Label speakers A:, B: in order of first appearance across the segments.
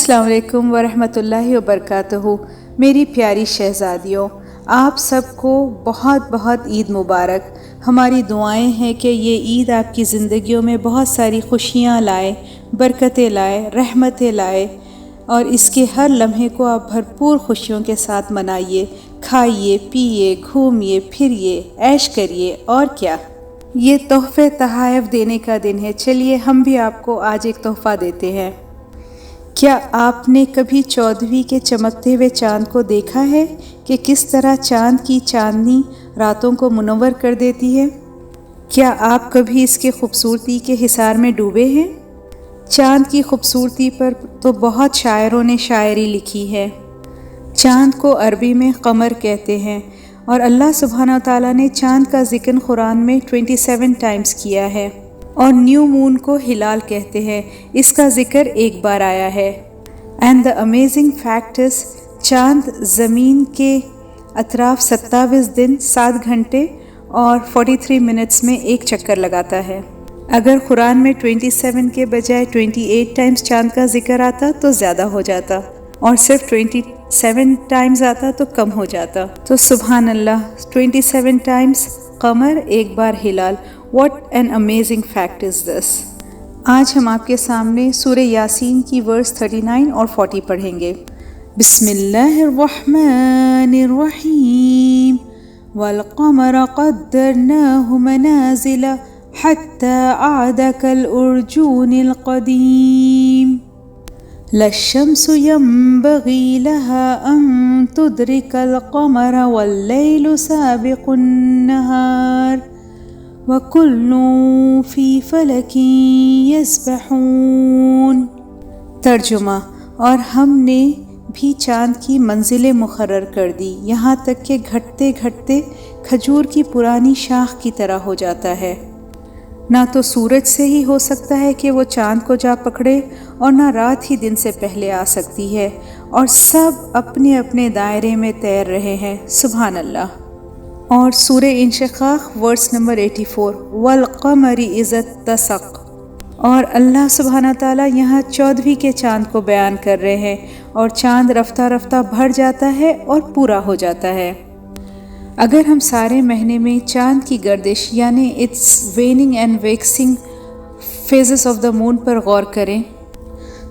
A: السلام علیکم ورحمۃ اللہ وبرکاتہ۔ میری پیاری شہزادیوں، آپ سب کو بہت بہت عید مبارک۔ ہماری دعائیں ہیں کہ یہ عید آپ کی زندگیوں میں بہت ساری خوشیاں لائے، برکتیں لائے، رحمتیں لائے، اور اس کے ہر لمحے کو آپ بھرپور خوشیوں کے ساتھ منائیے، کھائیے، پیئے، گھومیے، پھریے، عیش کریے، اور کیا۔ یہ تحفے تحائف دینے کا دن ہے۔ چلیے ہم بھی آپ کو آج ایک تحفہ دیتے ہیں۔ کیا آپ نے کبھی 14ویں کے چمکتے ہوئے چاند کو دیکھا ہے کہ کس طرح چاند کی چاندنی راتوں کو منور کر دیتی ہے؟ کیا آپ کبھی اس کی خوبصورتی کے حصار میں ڈوبے ہیں؟ چاند کی خوبصورتی پر تو بہت شاعروں نے شاعری لکھی ہے۔ چاند کو عربی میں قمر کہتے ہیں، اور اللہ سبحانہ تعالیٰ نے چاند کا ذکر قرآن میں 27 ٹائمز کیا ہے۔ اور نیو مون کو ہلال کہتے ہیں، اس کا ذکر ایک بار آیا ہے۔ And the amazing fact is, چاند زمین کے اطراف 27 دن 7 گھنٹے اور 43 منٹس میں ایک چکر لگاتا ہے۔ اگر قرآن میں 27 کے بجائے 28 ٹائمز چاند کا ذکر آتا تو زیادہ ہو جاتا، اور صرف 27 ٹائمز آتا تو کم ہو جاتا۔ تو سبحان اللہ، 27 ٹائمز قمر، ایک بار ہلال۔ What an amazing fact is this! آج ہم آپ کے سامنے سورہ یاسین کی ورس 39 اور 40 پڑھیں گے۔ بسم اللہ الرحمن الرحیم۔ والقمر قدرناه منازل حتى عاد كالأرجون القديم لا الشمس ينبغي لها أن تدرك القمر والليل سابق النهار وَكُلٌّ فِي فَلَكٍ يَسْبَحُونَ۔ ترجمہ: اور ہم نے بھی چاند کی منزلیں مقرر کر دی، یہاں تک کہ گھٹتے گھٹتے کھجور کی پرانی شاخ کی طرح ہو جاتا ہے۔ نہ تو سورج سے ہی ہو سکتا ہے کہ وہ چاند کو جا پکڑے، اور نہ رات ہی دن سے پہلے آ سکتی ہے، اور سب اپنے اپنے دائرے میں تیر رہے ہیں۔ سبحان اللہ۔ اور سورہ انشقاق ورس نمبر 84، والقمر اذا اتسق۔ اور اللہ سبحانہ تعالیٰ یہاں 14ویں کے چاند کو بیان کر رہے ہیں، اور چاند رفتہ رفتہ بڑھ جاتا ہے اور پورا ہو جاتا ہے۔ اگر ہم سارے مہینے میں چاند کی گردش یعنی its waning and waxing phases of the moon پر غور کریں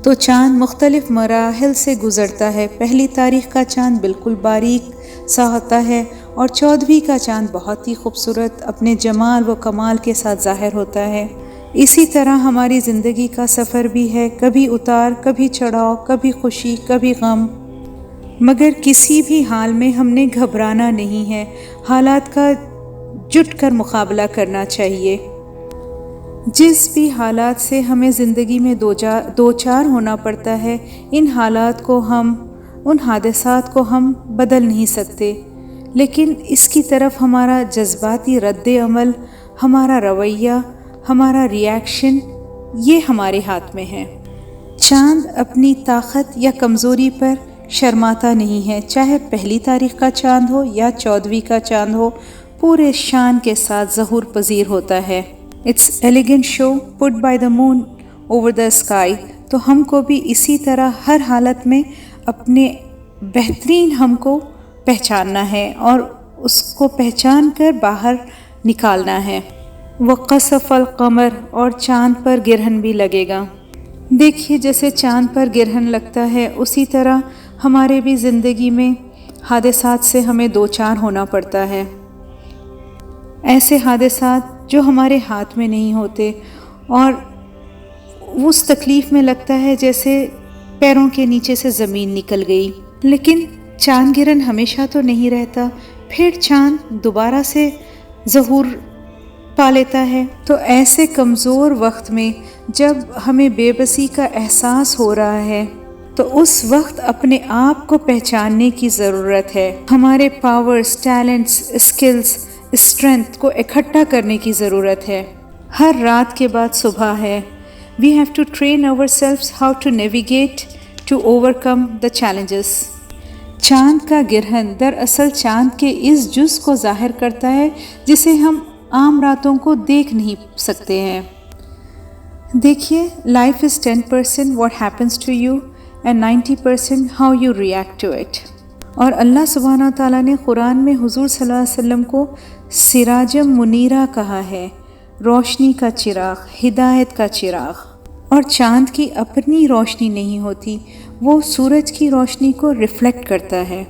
A: تو چاند مختلف مراحل سے گزرتا ہے۔ پہلی تاریخ کا چاند بالکل باریک سا ہوتا ہے، اور 14ویں کا چاند بہت ہی خوبصورت اپنے جمال و کمال کے ساتھ ظاہر ہوتا ہے۔ اسی طرح ہماری زندگی کا سفر بھی ہے، کبھی اتار، کبھی چڑھاؤ، کبھی خوشی، کبھی غم، مگر کسی بھی حال میں ہم نے گھبرانا نہیں ہے، حالات کا جٹ کر مقابلہ کرنا چاہیے۔ جس بھی حالات سے ہمیں زندگی میں دو چار ہونا پڑتا ہے، ان حادثات کو ہم بدل نہیں سکتے، لیکن اس کی طرف ہمارا جذباتی رد عمل، ہمارا رویہ، ہمارا ریاکشن، یہ ہمارے ہاتھ میں ہے۔ چاند اپنی طاقت یا کمزوری پر شرماتا نہیں ہے، چاہے پہلی تاریخ کا چاند ہو یا 14ویں کا چاند ہو، پورے شان کے ساتھ ظہور پذیر ہوتا ہے۔ It's elegant show put by the moon over the sky۔ تو ہم کو بھی اسی طرح ہر حالت میں اپنے بہترین ہم کو پہچاننا ہے، اور اس کو پہچان کر باہر نکالنا ہے۔ وَقَصَفَ الْقَمَرَ، اور چاند پر گرہن بھی لگے گا۔ دیکھیے جیسے چاند پر گرہن لگتا ہے، اسی طرح ہمارے بھی زندگی میں حادثات سے ہمیں دو چار ہونا پڑتا ہے، ایسے حادثات جو ہمارے ہاتھ میں نہیں ہوتے، اور اس تکلیف میں لگتا ہے جیسے پیروں کے نیچے سے زمین نکل گئی، لیکن چاند گرہن ہمیشہ تو نہیں رہتا، پھر چاند دوبارہ سے ظہور پا لیتا ہے۔ تو ایسے کمزور وقت میں جب ہمیں بے بسی کا احساس ہو رہا ہے، تو اس وقت اپنے آپ کو پہچاننے کی ضرورت ہے، ہمارے پاورز، ٹیلنٹس، اسکلز، اسٹرینتھ کو اکٹھا کرنے کی ضرورت ہے۔ ہر رات کے بعد صبح ہے۔ We have to train ourselves how to navigate to overcome the challenges۔ چاند کا گرہن دراصل چاند کے اس جز کو ظاہر کرتا ہے جسے ہم عام راتوں کو دیکھ نہیں سکتے ہیں۔ دیکھیے، life is 10% what happens to you and 90% how you react to it. اور اللہ سبحانہ تعالیٰ نے قرآن میں حضور صلی اللہ علیہ وسلم کو سراجم منیرہ کہا ہے، روشنی کا چراغ، ہدایت کا چراغ۔ اور چاند کی اپنی روشنی نہیں ہوتی، وہ سورج کی روشنی کو ریفلیکٹ کرتا ہے۔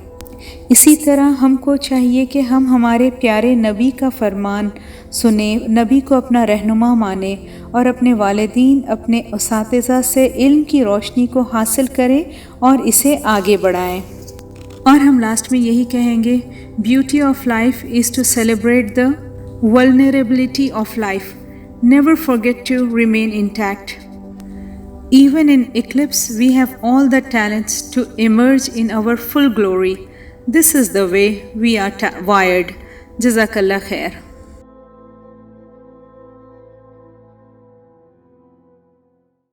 A: اسی طرح ہم کو چاہیے کہ ہم ہمارے پیارے نبی کا فرمان سنیں، نبی کو اپنا رہنما مانیں، اور اپنے والدین، اپنے اساتذہ سے علم کی روشنی کو حاصل کریں اور اسے آگے بڑھائیں۔ اور ہم لاسٹ میں یہی کہیں گے، beauty of life is to celebrate the vulnerability of life. Never forget to remain intact. Even in eclipse, we have all the talents to emerge in our full glory. This is the way we are wired. Jazakallah khair.